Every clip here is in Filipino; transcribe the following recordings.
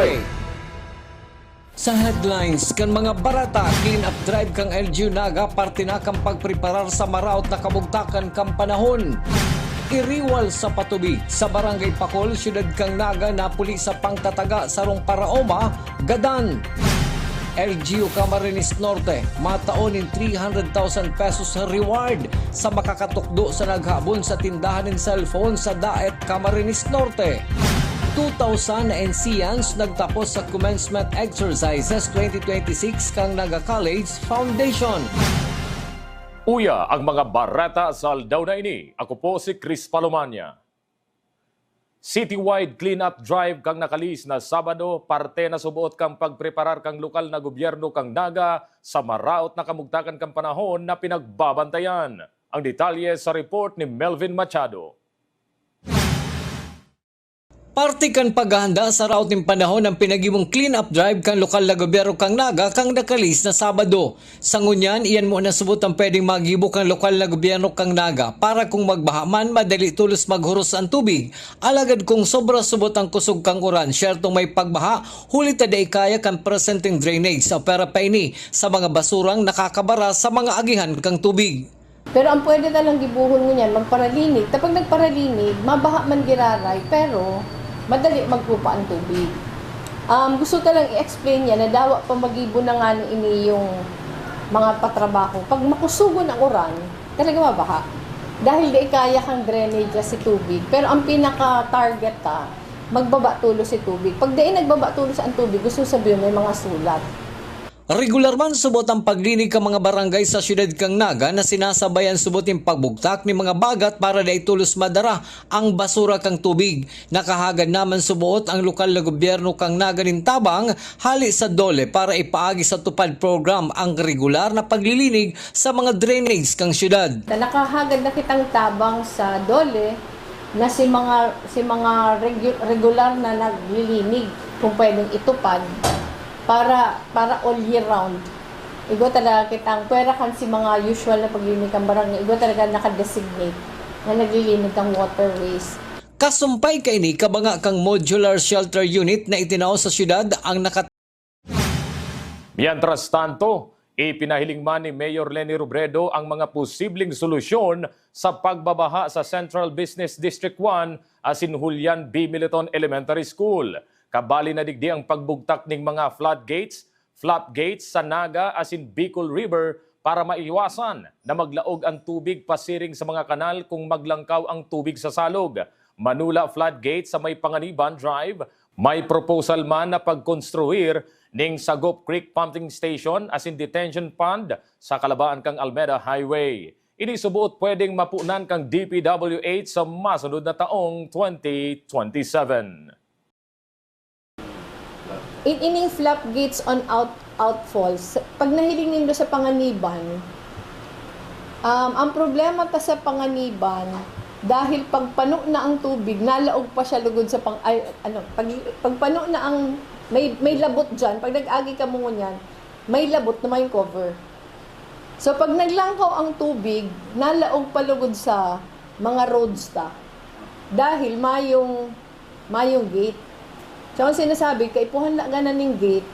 Highway. Sa headlines, kan mga barata, clean up drive kang LGU Naga, parte na kang pagpreparar sa maraot na kabugtakan kang panahon. Iriwal sa patubi, sa Barangay Pacol, siyudad kang Naga, napuli sa pangtataga sa Rong Paraoma, Gadan. LGU Camarines Norte, mataonin 300,000 pesos reward sa makakatukdo sa naghabon sa tindahan ng cellphone sa Daet Camarines Norte. 2,000 na NCians nagtapos sa commencement exercises 2026 kang Naga College Foundation. Uya ang mga barata sa aldaw na ini. Ako po si Chris Palomania. Citywide cleanup drive kang nakalis na Sabado, parte na subuot kang pagpreparar kang lokal na gobyerno kang Naga sa maraot na kamugtakan kang panahon na pinagbabantayan. Ang detalye sa report ni Melvin Machado. Parte kan paghahanda sa raot ng panahon ng pinagimong clean-up drive kang lokal na gobyerno kang Naga kang nakalis na Sabado. Sa ngunyan, iyan mo nasubot ang pwedeng magibo kang lokal na gobyerno kang Naga para kung magbahaman, madali tulos maghuros ang tubig. Alagad kung sobra subot ang kusog kang uran, syertong may pagbaha, hulit na day kaya kang presenting drainage sa pera pa ini sa mga basurang nakakabara sa mga agihan kang tubig. Pero ang pwede talang gibuhon mo niyan, magparalinig. Kapag nagparalinig, mabaha man giraray, pero madali magpupa ang tubig. Gusto talang i-explain niya na dawa pa magibo na nga ini yung mga patrabaho. Pag makusugon ang uran, talaga mabaha. Dahil di kaya kang drainage si tubig. Pero ang pinaka-target magbaba tulo si tubig. Pag di nagbaba tulo ang tubig, gusto sabihin may mga sulat. Regular man subot ang paglinig ka mga barangay sa siyudad kang Naga na sinasabayan subot yung pagbugtak ni mga bagat para dai tulos madara ang basura kang tubig. Nakahagad naman subuot ang lokal na gobyerno kang Naga nin Tabang hali sa Dole para ipaagi sa tupad program ang regular na paglilinig sa mga drainage kang siyudad. Nakahagad na kitang tabang sa Dole na si mga regular na naglilinig kung pwedeng itupad para all year round. Igo talaga kitang pwera kan si mga usual na paglinig ang barangay. Igo talaga nakadesignate na naglilinig ang waterways. Kasumpay kay ni kabanga kang modular shelter unit na itinaw sa siyudad ang Mientras tanto, ipinahiling man ni Mayor Leni Robredo ang mga posibleng solusyon sa pagbabaha sa Central Business District 1 asin Julian B. Militon Elementary School. Kabali na digdi ang pagbugtak ng mga floodgates sa Naga asin Bicol River para maiwasan na maglaog ang tubig pasiring sa mga kanal kung maglangkaw ang tubig sa salog. Manula floodgate sa may Panganiban Drive, may proposal man na pagkonstruir ning Sagop Creek Pumping Station asin detention pond sa kalabaan kang Almeda Highway. Ini subuot pwedeng mapunan kang DPWH sa masunod na taong 2027. Ining flap gates on outfalls, pag nahiling nindo sa Panganiban, ang problema ta sa Panganiban, dahil pagpano na ang tubig, nalaog pa siya lugod sa pagpano na ang, may labot dyan, pag nag-agi ka mo niyan, may labot na may cover. So pag naglangkaw ang tubig, nalaog pa lugod sa mga roads dahil mayong gate. So, ang sinasabi, kaipuhan na ganan ng gate,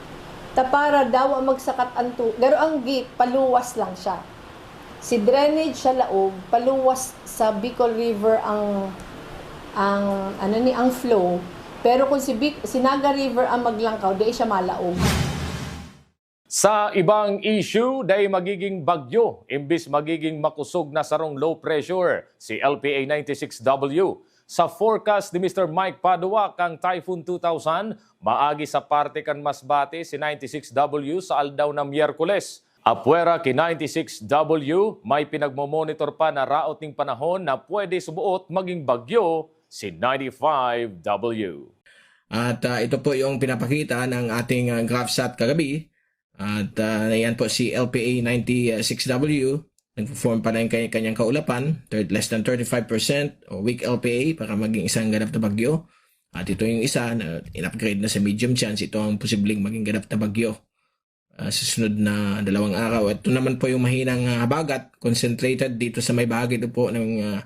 para daw magsakat ang tubig. Pero ang gate, paluwas lang siya. Si drainage sa laog, paluwas sa Bicol River ang flow. Pero kung si Naga River ang maglangkaw, di siya malaog. Sa ibang issue, dahil magiging bagyo, imbis magiging makusog na sarong low pressure, si LPA 96W. Sa forecast ni Mr. Mike Padua kang Typhoon 2000, maagi sa parte kan Masbate si 96W sa aldaw na Miyerkules. Apwera ki 96W, may pinagmomonitor pa na raot ng panahon na pwede subuot maging bagyo si 95W. At ito po yung pinapakita ng ating GraphSat kagabi. At yan po si LPA 96W. Nag-perform pa na yung kanyang kaulapan, less than 35% o weak LPA para maging isang ganap na bagyo. At ito yung isa na in-upgrade na sa medium chance. Ito ang posibleng maging ganap na bagyo sa sunod na 2 araw. At ito naman po yung mahinang habagat, concentrated dito sa may bahagi ito po ng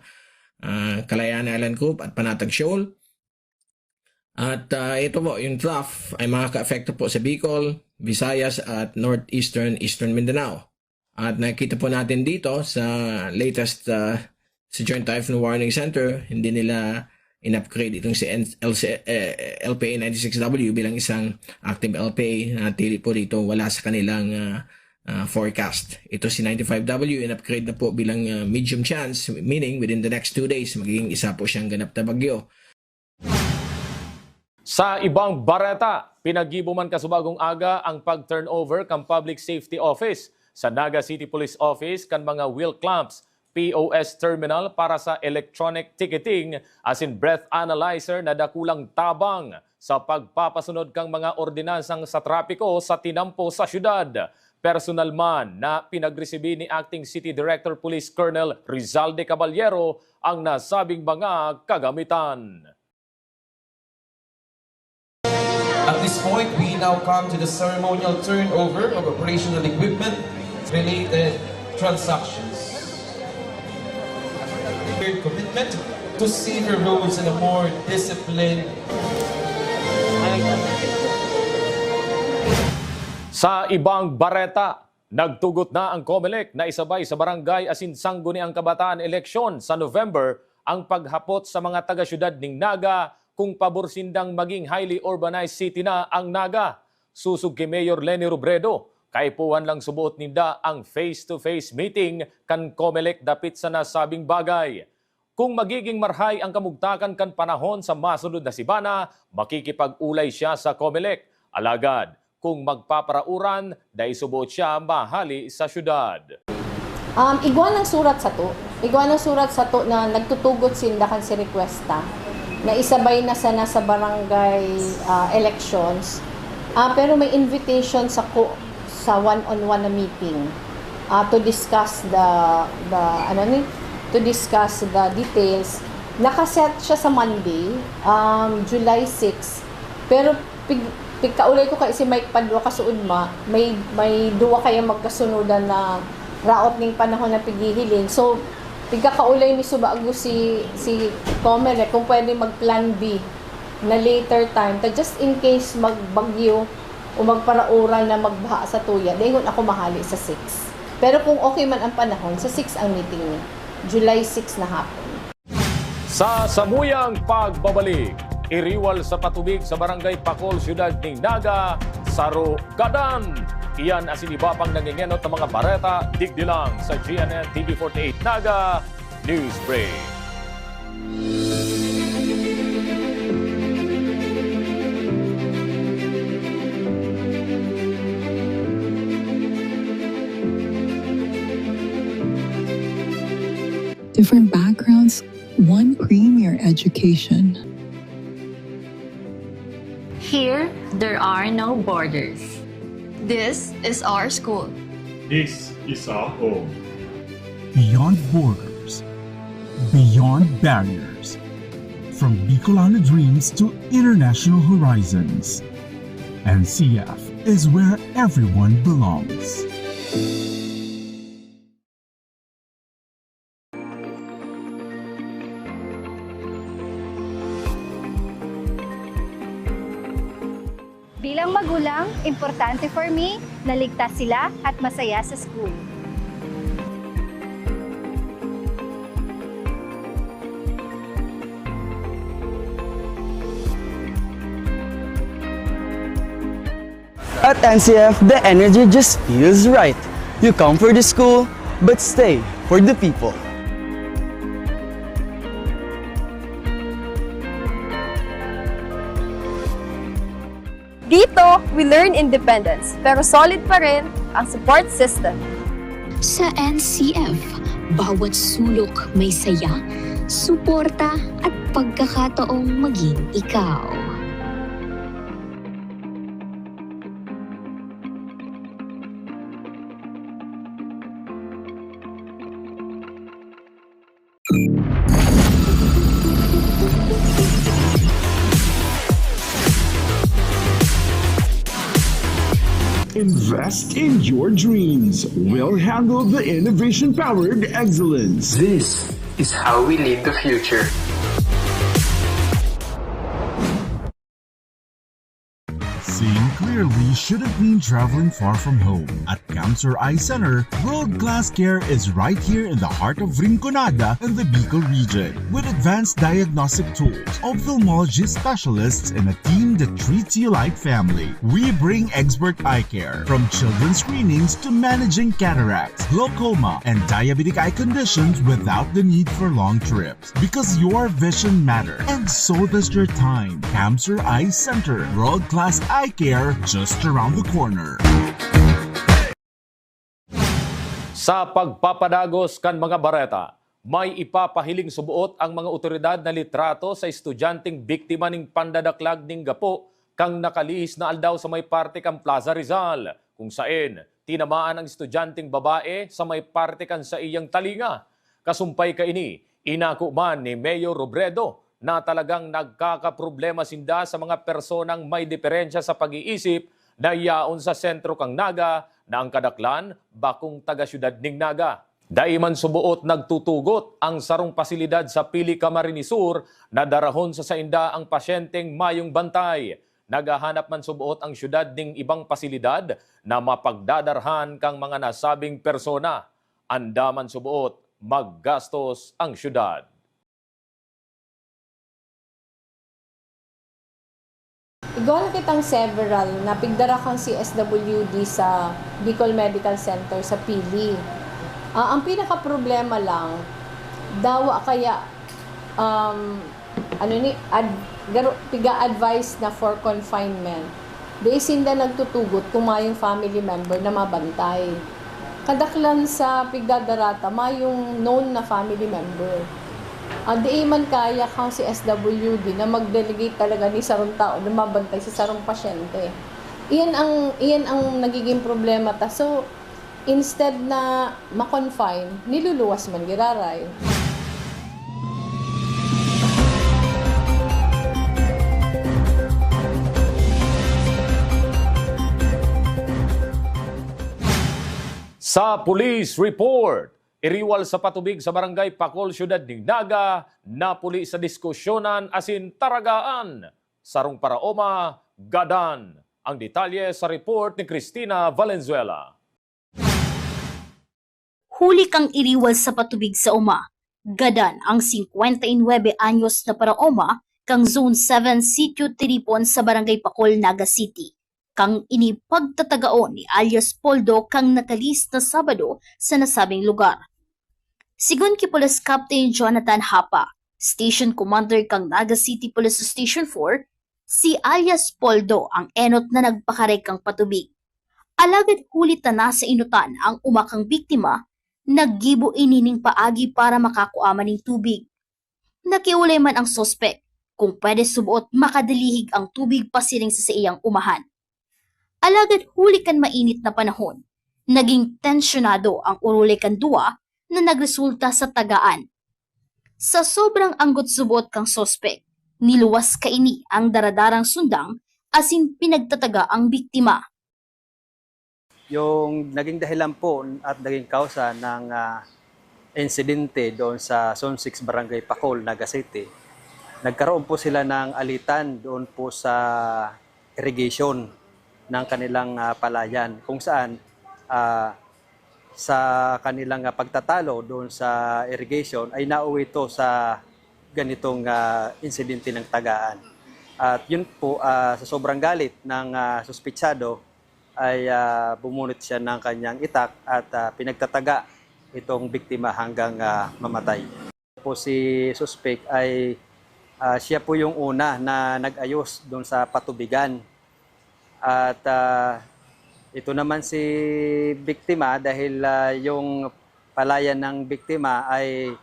Kalayaan Island Group at Panatag Shoal. At ito po, yung trough ay makaka-apekto po sa Bicol, Visayas at Northeastern Eastern Mindanao. At nakikita po natin dito sa latest sa Joint Typhoon Warning Center, hindi nila in-upgrade itong si LPA 96W bilang isang active LPA na tili po dito wala sa kanilang forecast. Ito si 95W in-upgrade na po bilang medium chance, meaning within the next 2 days magiging isa po siyang ganap na bagyo. Sa ibang bareta, pinag-ibuman kasubagong aga ang pag-turnover kang Public Safety Office sa Naga City Police Office kan mga wheel clamps, POS terminal para sa electronic ticketing as in breath analyzer na dakulang tabang sa pagpapasunod kang mga ordinansang sa trapiko sa tinampo sa syudad. Personal man na pinagresibi ni Acting City Director Police Colonel Rizalde Caballero ang nasabing mga kagamitan. At this point, we now come to the ceremonial turnover of operational equipment related transactions. Commitment to safer roads and a more disciplined. Sa ibang bareta, nagtugot na ang COMELEC na isabay sa barangay asin sangguniang kabataan eleksyon sa November ang paghapot sa mga taga-syudad ng Naga kung paborsindang maging highly urbanized city na ang Naga. Susug kay Mayor Leni Robredo, kaipuhan lang subuot ninda ang face-to-face meeting kan COMELEC dapit sa nasabing bagay. Kung magiging marhay ang kamugtakan kan panahon sa masunod na sibana, makikipag-ulay siya sa COMELEC. Alagad, kung magpaparauran, dahil subuot siya mahali sa syudad. Igwa ng surat sa to na nagtutugot sindakan si requesta na isabay na sana sa barangay elections. Pero may invitation sa one-on-one na meeting to discuss the details. Nakaset siya sa Monday, July 6. Pero pigkaulay ko kay si Mike Padro kasuudma, may duwa kaya magkasunodan na raot ning panahon na pigihilin. So pigkakaulay ni subago si COMELEC kung pwede mag-plan B na later time ta just in case magbagyo o magparauran na magbaha sa tuya, dahil ako mahali sa 6. Pero kung okay man ang panahon, sa 6 ang meeting niya. July 6 na hapon. Sa samuyang pagbabalik, iriwal sa patubig sa barangay Pacol, Siyudad ng Naga, Saro Gadan. Iyan asin iba pang nangingenot ng mga bareta, digdilang sa GNN TV48 Naga News Break. Different backgrounds, one premier education. Here, there are no borders. This is our school. This is our home. Beyond borders, beyond barriers, from Bicolano dreams to international horizons, NCF is where everyone belongs. Bilang magulang, importante for me na ligtas sila at masaya sa school. At NCF, the energy just feels right. You come for the school, but stay for the people. Dito, we learn independence, pero solid pa rin ang support system. Sa NCF, bawat sulok may saya, suporta at pagkakataong maging ikaw. Invest in your dreams. We'll handle the innovation-powered excellence. This is how we lead the future. Seeing clearly shouldn't mean traveling far from home. At Cancer Eye Center, world-class care is right here in the heart of Rinconada and the Bicol region. With advanced diagnostic tools, ophthalmology specialists, and a team that treats you like family, we bring expert eye care. From children's screenings to managing cataracts, glaucoma, and diabetic eye conditions without the need for long trips. Because your vision matters, and so does your time. Cancer Eye Center, world-class eye care just around the corner. Sa pagpapadagos kan mga bareta, may ipapahiling subuot ang mga otoridad na litrato sa estudyanteng biktima ning pandadaklag ning gapo kang nakalihis na aldaw sa may parte kang Plaza Rizal, kung saan tinamaan ang estudyanteng babae sa may parte kan sa iyang talinga. Kasumpay kaini, inako man ni Mayor Robredo na talagang nagkakaproblema sinda sa mga personang may diferensya sa pag-iisip na iyaon sa sentro kang Naga na ang kadaklan bakong taga-syudad ning Naga. Daiman subuot nagtutugot ang sarong pasilidad sa Pili Camarines Sur na darahon sa sainda ang pasyenteng mayong bantay. Nagahanap man subuot ang syudad ning ibang pasilidad na mapagdadarhan kang mga nasabing persona. Andaman subuot maggastos ang syudad. Igawa na kitang several na pigdara kang CSWD sa Bicol Medical Center sa Pili. Ang pinaka-problema lang, dawa kaya piga-advise na for confinement. Di sinda nagtutugot kung mayong family member na mabantay. Kadaklan sa pigdadarata, mayong known na family member. Di man kaya kang si SWD na mag-delegate talaga ni sarong tao na mabantay sa sarong pasyente. Iyan ang nagiging problema ta. So, instead na ma-confine, niluluwas man giraray. Sa police report, iriwal sa patubig sa barangay Pacol, Syudad ning Naga, napuli sa diskusyonan asin taragaan. Sarong paraoma, gadan. Ang detalye sa report ni Cristina Valenzuela. Huli kang iriwal sa patubig sa uma. Gadan ang 59 anyos na paraoma kang Zone 7 Sitio Tiripon sa barangay Pacol, Naga City. Kang inipagtatagaon ni alias Poldo kang nakalis na Sabado sa nasabing lugar. Sigun ki Police Captain Jonathan Hapa, Station Commander kang Naga City Police Station 4, si alias Poldo ang enot na nagpakaray kang patubig. Alagad hulit na sa inutan ang umakang biktima, naggibo inining paagi para makakuama ng tubig. Nakiulay man ang sospek kung pwede subuot makadalihig ang tubig pasiring sa iyang umahan. Alagad huli kan mainit na panahon, naging tensyonado ang uruli kan duwa na nagresulta sa tagaan. Sa sobrang anggot subot kang sospek, niluwas kaini ang daradarang sundang asin pinagtataga ang biktima. Yung naging dahilan po at naging kausa ng insidente doon sa Zone 6 Barangay Pacol, Naga City, nagkaroon po sila ng alitan doon po sa irrigation ng kanilang palayan, kung saan sa kanilang pagtatalo doon sa irrigation ay nauwi ito sa ganitong insidente ng tagaan. At yun po, sa sobrang galit ng suspitsado ay bumunot siya ng kanyang itak at pinagtataga itong biktima hanggang mamatay. Po si suspect ay siya po yung una na nag-ayos doon sa patubigan. At ito naman si biktima dahil yung palayan ng biktima ay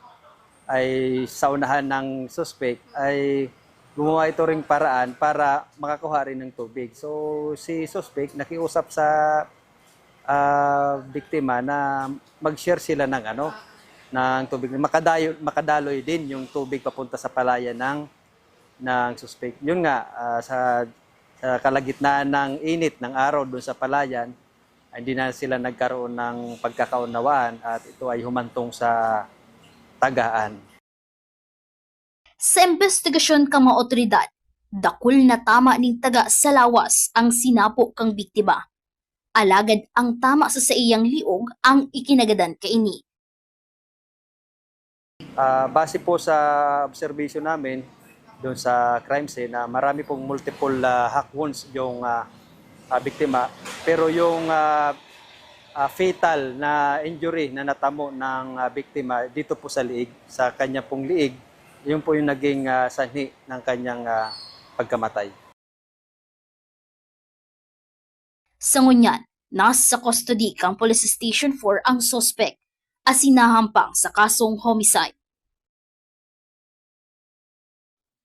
sa unahan ng suspect ay gumawa ito ring paraan para makakuha rin ng tubig. So si suspect nakiusap sa biktima na mag-share sila ng tubig. Makadaloy din yung tubig papunta sa palayan ng suspect. Yun nga, sa kalagitnaan ng init ng araw doon sa palayan, hindi na sila nagkaroon ng pagkakaunawaan at ito ay humantong sa tagaan. Sa investigasyon kang mga otoridad, Dakul na tama ning taga sa lawas ang sinapo kang biktima. Alagad ang tama sa iyang liog ang ikinagadan kaini. Base po sa observation namin doon sa crime scene na marami pong multiple hack wounds yung biktima. Pero yung fatal na injury na natamo ng biktima dito po sa liig, sa kanya pong liig, yun po yung naging sanhi ng kanyang pagkamatay. Sa ngunyan, nasa custody kang Police Station 4 ang suspect as sinahampang sa kasong homicide.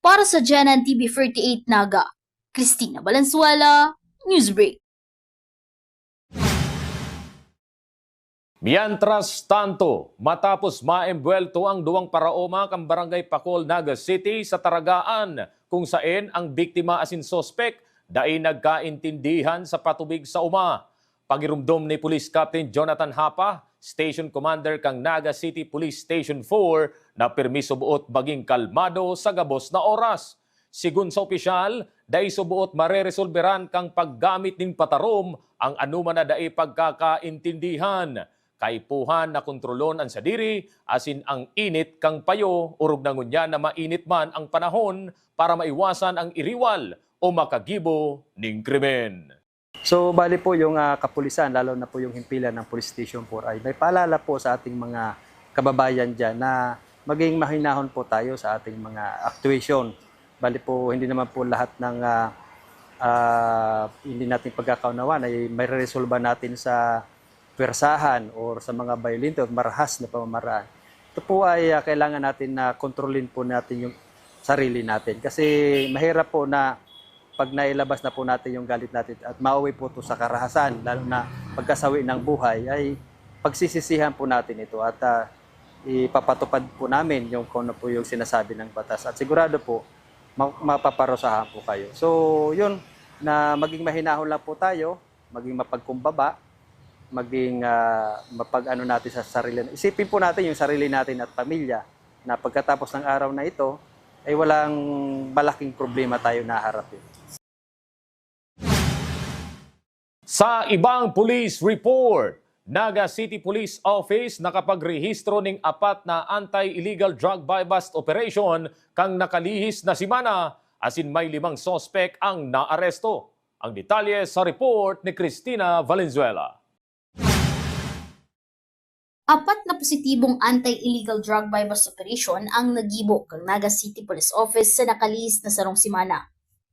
Para sa Janan TV 48 Naga, Cristina Valenzuela, Newsbreak. Mientras tanto, matapos maembwelto ang duwang paraoma kang Barangay Pacol, Naga City sa Taragaan, kung saan ang biktima asin sospek dai nagkaintindihan sa patubig sa uma. Pagirumdom ni Police Captain Jonathan Hapa, Station Commander kang Naga City Police Station 4 na permiso buot maging kalmado sa gabos na oras. Sigun sa opisyal, dai subuot mareresolberan kang paggamit ning patarom ang anuman na dai pagkakaintindihan. Kaipuhan na kontrolon ang sadiri, asin ang init kang payo, urog na ngunya na mainit man ang panahon para maiwasan ang iriwal o makagibo ning krimen. So bali po yung kapulisan, lalo na po yung himpilan ng Police Station 4 ay may paalala po sa ating mga kababayan dyan na maging mahinahon po tayo sa ating mga actuation. Bali po hindi naman po lahat ng hindi natin pagkakaunawan ay may resolba natin sa persahan o sa mga violento at marahas na pamamaraan. Ito po ay kailangan natin na kontrolin po natin yung sarili natin. Kasi mahirap po na pag nailabas na po natin yung galit natin at mauwi po ito sa karahasan, lalo na pagkasawi ng buhay, ay pagsisisihan po natin ito at ipapatupad po namin yung kung ano po yung sinasabi ng batas. At sigurado po, mapaparusahan po kayo. So yun, na maging mahinahon lang po tayo, maging mapagkumbaba, maging mapag-ano natin sa sarili. Isipin po natin yung sarili natin at pamilya na pagkatapos ng araw na ito ay walang malaking problema tayo naharapin. Sa ibang police report, Naga City Police Office nakapagrehistro ning 4 na anti-illegal drug buy-bust operation kang nakalihis na simana, asin may 5 sospek ang naaresto. Ang detalye sa report ni Cristina Valenzuela. 4 na positibong anti-illegal drug buy-bust operation ang nagibo kang Naga City Police Office sa nakalihis na sarong simana.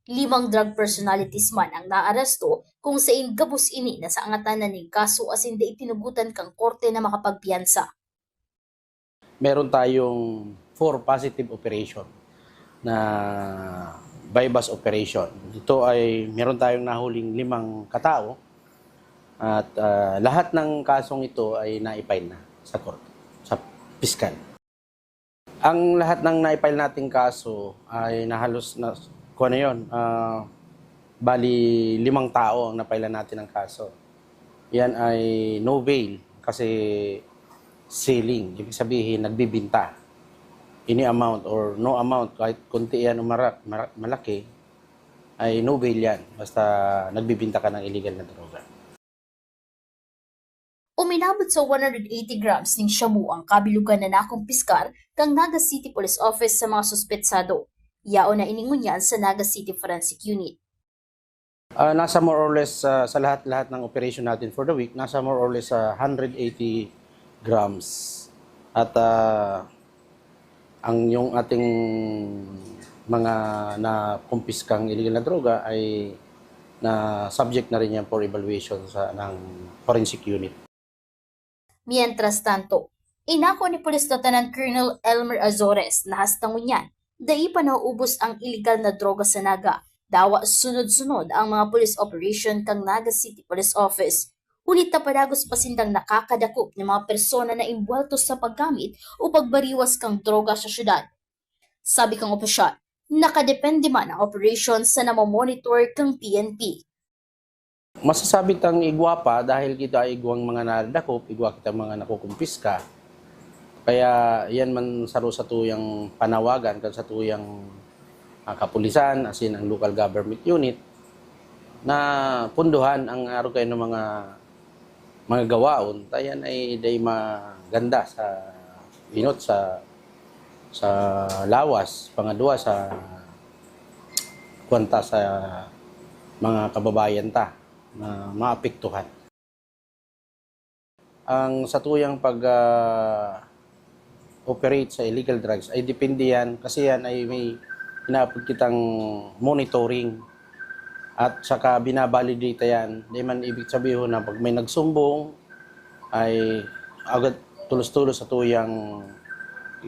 5 drug personalities man ang naaresto kung saing gabos ini na sa angatanan ng kaso asin da itinugutan kang korte na makapagpiyansa. Meron tayong 4 positive operation na buy-bust operation. Ito ay meron tayong nahuling 5 katao at lahat ng kasong ito ay na-file na sa korte, sa piskal. Ang lahat ng na-file nating kaso ay nahalos na kung ano yun, bali 5 tao ang napailan natin ng kaso. Yan ay no bail kasi selling. Ibig sabihin, nagbibinta. Any amount or no amount, kahit kunti yan o malaki, ay no bail yan. Basta nagbibinta ka ng illegal na droga. Uminabot sa 180 grams ng shabu ang kabilugan na nakumpiskar kang Naga City Police Office sa mga suspetsado. Yao na iningunyan sa Naga City Forensic Unit. Nasa more or less sa lahat-lahat ng operation natin for the week, nasa more or less 180 grams. At ang yung ating mga nakumpiskang illegal na droga ay na subject na rin yan for evaluation ng forensic unit. Mientras tanto, inako ni Police Lieutenant Colonel Elmer Azores na hastangon yan dai pa nauubos ang illegal na droga sa Naga. Dawa sunod-sunod ang mga police operation kang Naga City Police Office. Ulit na padagos pasindang nakakadakop ng mga persona na imbwelto sa paggamit o pagbariwas kang droga sa syudad. Sabi kang opisyal, nakadepende man ang operation sa namomonitor kang PNP. Masasabi tang igwa pa dahil kita igwang mga nadakop, igwa kita mga nakukumpiska. Kaya yan man sa tuyang panawagan, sa tuyang kapulisan, as in ang local government unit, na punduhan ang araw kayo ng mga gawaon. Tayan ay day maganda sa inot sa lawas, pangadwa sa kwanta sa mga kababayan ta na maapektuhan. Ang satuyang pag-operate sa illegal drugs ay depende yan kasi yan ay may pinapag kitang monitoring at saka binabalidate yan. Di man ibig sabihin na pag may nagsumbong ay agad tulos-tulos sa tuyang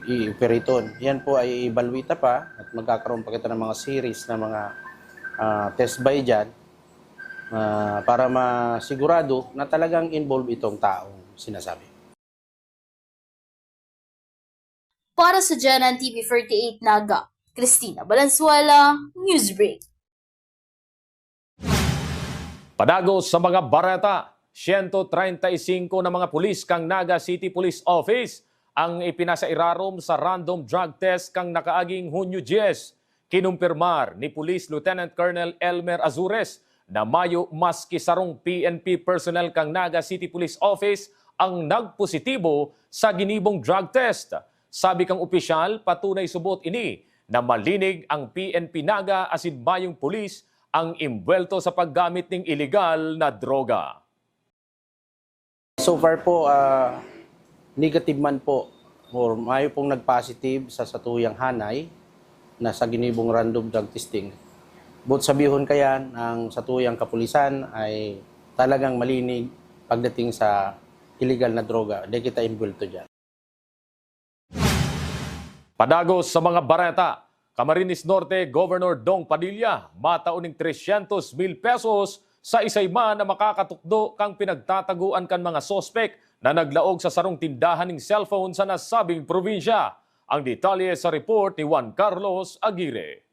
i-operaton. Yan po ay ibalwita pa at magkakaroon pa kita ng mga series na mga test by dyan para masigurado na talagang involved itong taong sinasabi. Para sa Janan TV 48 Naga, Cristina Valenzuela, Newsbreak. Padagos sa mga barata, 135 na mga pulis kang Naga City Police Office ang ipinasairarom sa random drug test kang nakaaging Hunyo 10. Kinumpirmar ni Police Lieutenant Colonel Elmer Azures na mayo maski sarong PNP personnel kang Naga City Police Office ang nagpositibo sa ginibong drug test. Sabi kang opisyal, patunay subot ini na malinig ang PNP Naga asin mayong pulis ang imbwelto sa paggamit ng illegal na droga. So far po, negative man po or mayo pong nag-positive sa satuyang hanay na sa ginibong random drug testing. But sabihon kaya ang satuyang kapulisan ay talagang malinig pagdating sa illegal na droga. Hindi kita imbulto dyan. Padagos sa mga bareta, Camarines Norte Governor Dong Padilla matauning 300,000 pesos sa isayma na makakatukdo kang pinagtataguan kan mga sospek na naglaog sa sarong tindahan ng cellphone sa nasabing probinsya. Ang detalye sa report ni Juan Carlos Aguirre.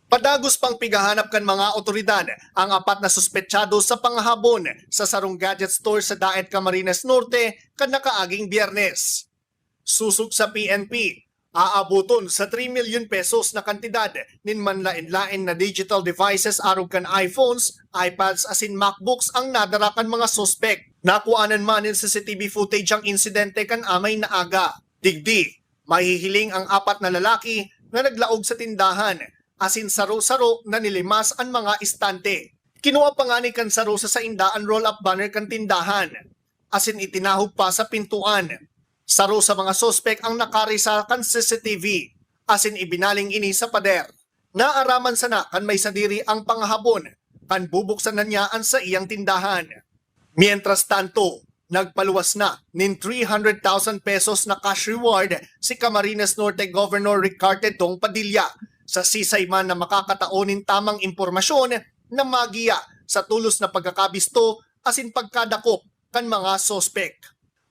Padagos pang pigahanap kan mga otoridad ang 4 na suspetsado sa pangahabon sa sarong gadget store sa Daet Camarines Norte kan nakaaging Biyernes. Susog sa PNP, aabuton sa 3 million pesos na kantidad nin manlain-lain na digital devices arog kan iPhones, iPads asin MacBooks ang nadarakan mga suspek. Nakuanan man in CCTV footage ang insidente kan amay na aga. Digdi, mahihiling ang 4 na lalaki na naglaog sa tindahan asin saro-saro na nilimas ang mga istante. Kinuha pa nga ni kan saro sa indaan roll-up banner kan tindahan asin itinahog pa sa pintuan. Saro sa mga sospek ang nakarisa kan CCTV, asin ibinaling ini sa pader. Naaraman sana kan may sadiri ang pangahabon, kan bubuksan na niya ang sa iyang tindahan. Mientras tanto, nagpaluwas na nin 300,000 pesos na cash reward si Camarines Norte Governor Ricarte Dong Padilla sa sisay man na makakataonin tamang impormasyon na magiya sa tulos na pagkakabisto asin pagkadakop kan mga sospek.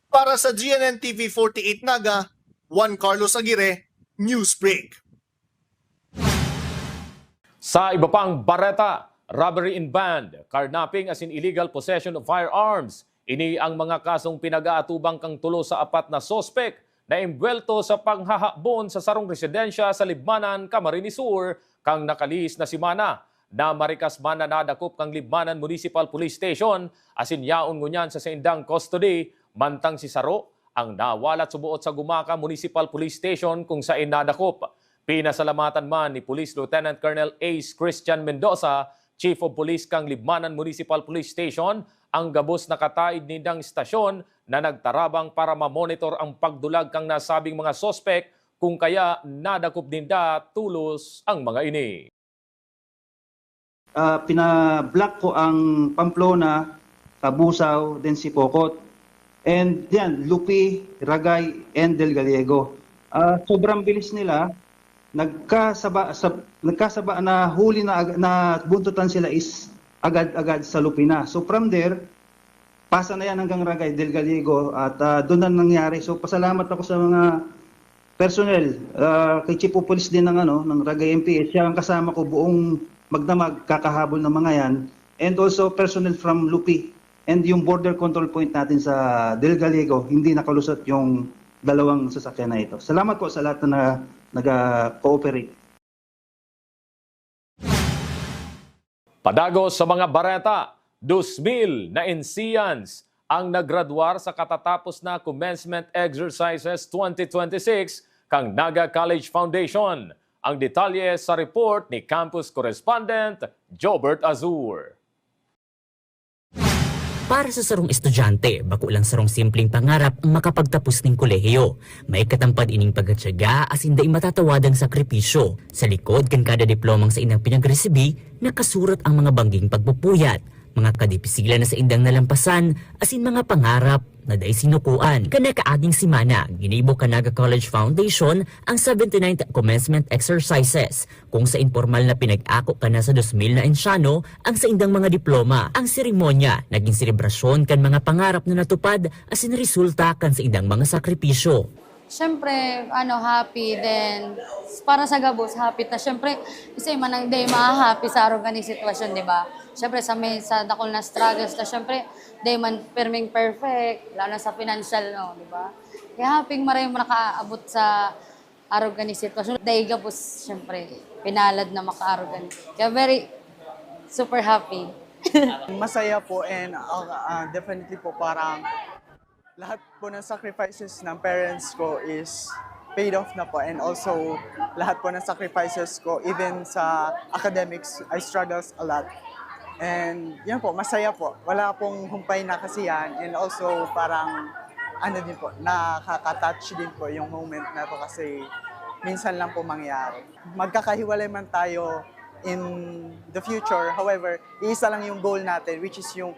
Para sa GNN TV 48 Naga, Juan Carlos Aguirre, Newsbreak. Sa iba pang bareta, robbery in band, carnapping as in illegal possession of firearms. Ini ang mga kasong pinag-aatubang kang tulo sa 4 na sospek na imbwelto sa panghahabon sa sarong residensya sa Libmanan, Camarines Sur, kang nakalihis na si Mana. Na marikas man na nadakop kang Libmanan Municipal Police Station asin yaon ngunyan sa indang custody. Mantang si Saro ang nawalat subuot sa Gumaka Municipal Police Station kung saan nadakop. Pinasalamatan man ni Police Lieutenant Colonel Ace Christian Mendoza, Chief of Police kang Libmanan Municipal Police Station, ang gabos na kataid nindang istasyon na nagtarabang para mamonitor ang pagdulag kang nasabing mga sospek kung kaya nadakop ninda tulos ang mga ini. Pinablock ko ang Pamplona, Kabusaw, then si Pocot. And yan, Lupi, Ragay, and Del Gallego. Sobrang bilis nila. Nagkasaba na huli na buntutan sila is agad-agad sa Lupi na. So from there, pasa na yan hanggang Ragay, Del Gallego at doon na nangyari. So pasalamat ako sa mga personnel, kay Chief of Police din ng Ragay MPS. Siya ang kasama ko buong magdamag kakahabol ng mga yan. And also personnel from Lupi. And yung border control point natin sa Del Gallego, hindi nakalusot yung dalawang sasakyan na ito. Salamat po sa lahat na nag-cooperate. Padagos sa mga bareta, 2,000 na NCians ang naggraduar sa katatapos na Commencement Exercises 2026 kang Naga College Foundation. Ang detalye sa report ni Campus Correspondent Jobert Azur. Para sa sarong estudyante, bako lang sarong simpleng pangarap ang makapagtapos ng kolehiyo. May katampad ining pagkatyaga as hindi matatawadang sakripisyo. Sa likod kan kada diplomang sa inang pinagresibi, nakasurat ang mga bangging pagpupuyat, mga kadipisilan na sa indang nalampasan, asin mga pangarap na day sinukuan. Kana kaaging simana, ginibo ka Naga College Foundation ang 79th Commencement Exercises, kung sa informal na pinag-ako ka na sa 2,000 na ensyano ang sa indang mga diploma. Ang seremonya, naging selebrasyon kan mga pangarap na natupad asin resulta kan sa indang mga sakripisyo. Siyempre, happy din. Para sa gabos, happy ta. Siyempre, isa man ang day ma-happy sa araw ganang sitwasyon, di ba? Siyempre, sa dakol na struggles na siyempre, day man perming perfect, lalo na sa financial, no, di ba? Kaya happy maraming nakaabot sa araw ganang sitwasyon. Day gabos, siyempre, pinalad na maka-araw ganang. Kaya super happy. Masaya po and definitely po parang lahat po ng sacrifices ng parents ko is paid off na po, and also lahat po ng sacrifices ko even sa academics I struggles a lot, and yan po, masaya po, wala pong humpay na kasiyahan, and also parang din po, nakaka-touch din po yung moment na to kasi minsan lang po mangyari. Magkakahiwalay man tayo in the future, however, isa lang yung goal natin, which is yung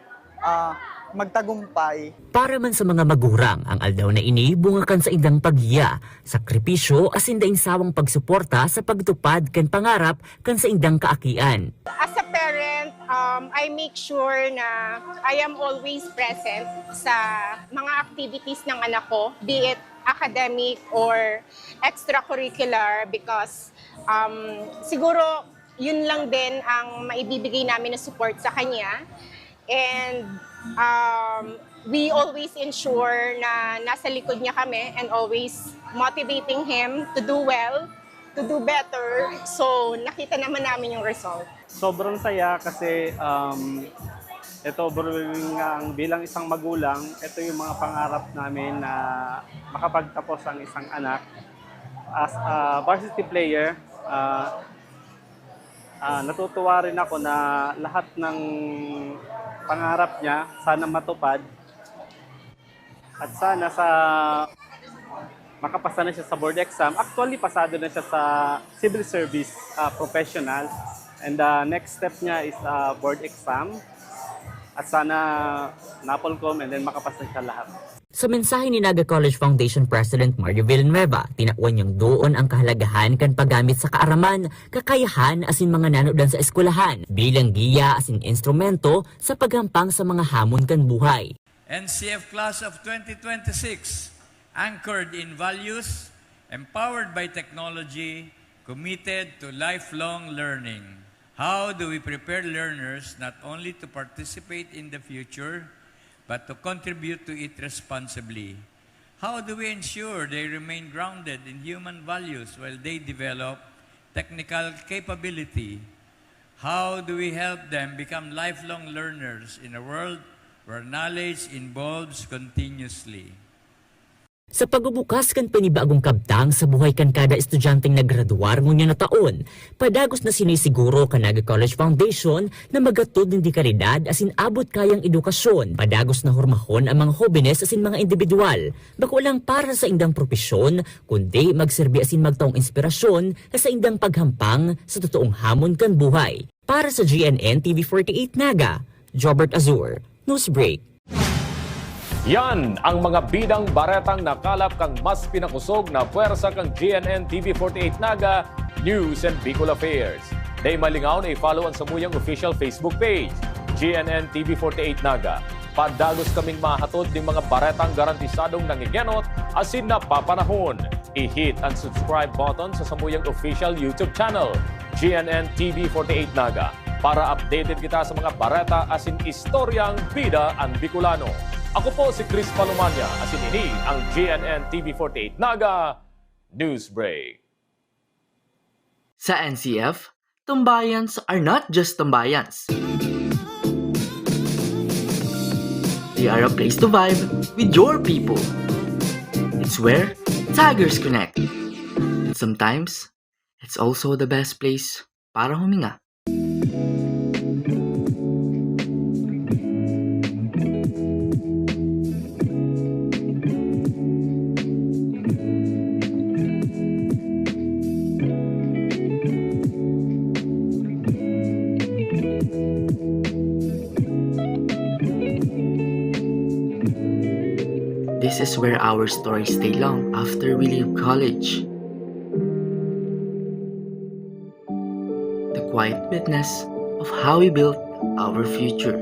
magtagumpay. Para man sa mga magurang, ang aldaw na ini bungakan sa indang paghiya, sakripisyo asin daing sawang pagsuporta sa pagtupad kan pangarap kan sa indang kaakian. As a parent, I make sure na I am always present sa mga activities ng anak ko, be it academic or extracurricular, because siguro yun lang din ang maibibigay namin na support sa kanya. And we always ensure na nasa likod niya kami and always motivating him to do well, to do better. So nakita naman namin yung result. Sobrang saya kasi ito bilang isang magulang, ito yung mga pangarap namin na makapagtapos ang isang anak. As a varsity player, natutuwa rin ako na lahat ng pangarap niya sana matupad at sana makapasa na siya sa board exam. Actually, pasado na siya sa civil service professional, and the next step niya is board exam at sana napolcom and then makapasa siya lahat. Sa mensahe ni Naga College Foundation President Mario Villanueva, tinakwan niyang doon ang kahalagahan kan paggamit sa kaaraman, kakayahan asin mga nanodan sa eskwelahan, bilang giya asin instrumento sa paghampang sa mga hamon kan buhay. NCF Class of 2026, anchored in values, empowered by technology, committed to lifelong learning. How do we prepare learners not only to participate in the future, but to contribute to it responsibly? How do we ensure they remain grounded in human values while they develop technical capability? How do we help them become lifelong learners in a world where knowledge evolves continuously? Sa pagbubukas kan panibagong kabtang sa buhay kan kada estudyanteng nagraduar ngunya na taon, padagos na sinisiguro kan Naga College Foundation na magatod ng dekalidad asin abot kayang edukasyon. Padagos na hormahon ang mga hobenes asin mga individual, bako lang para sa indang propesyon, kundi magserbi asin magtaong inspirasyon sa indang paghampang sa totoong hamon kan buhay. Para sa GNN TV48 Naga, Jobert Azur, Newsbreak. Yan ang mga bidang baretang nakalap kang mas pinakusog na puwersa kang GNN TV48 Naga News and Bicol Affairs. Day malingaw na i-follow ang samuyang official Facebook page, GNN TV48 Naga. Padagos kaming mahatod ng mga baretang garantisadong nangigenot asin napapanahon. I-hit ang subscribe button sa samuyang official YouTube channel, GNN TV48 Naga, para updated kita sa mga bareta asin istoryang bida ang Bicolano. Ako po si Chris Palomania, asin ini ang GNN TV48 Naga Newsbreak. Sa NCF, Tambayans are not just tambayans. They are a place to vibe with your people. It's where tigers connect. And sometimes, it's also the best place para huminga. This is where our stories stay long after we leave college. The quiet witness of how we built our future.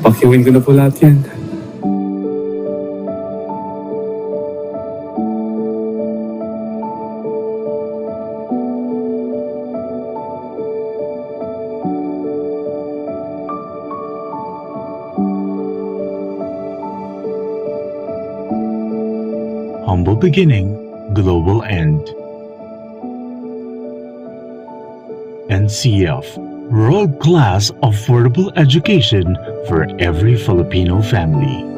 Pakiwin ko na po lahat yan. Humble beginning, global end. NCF, world-class affordable education for every Filipino family.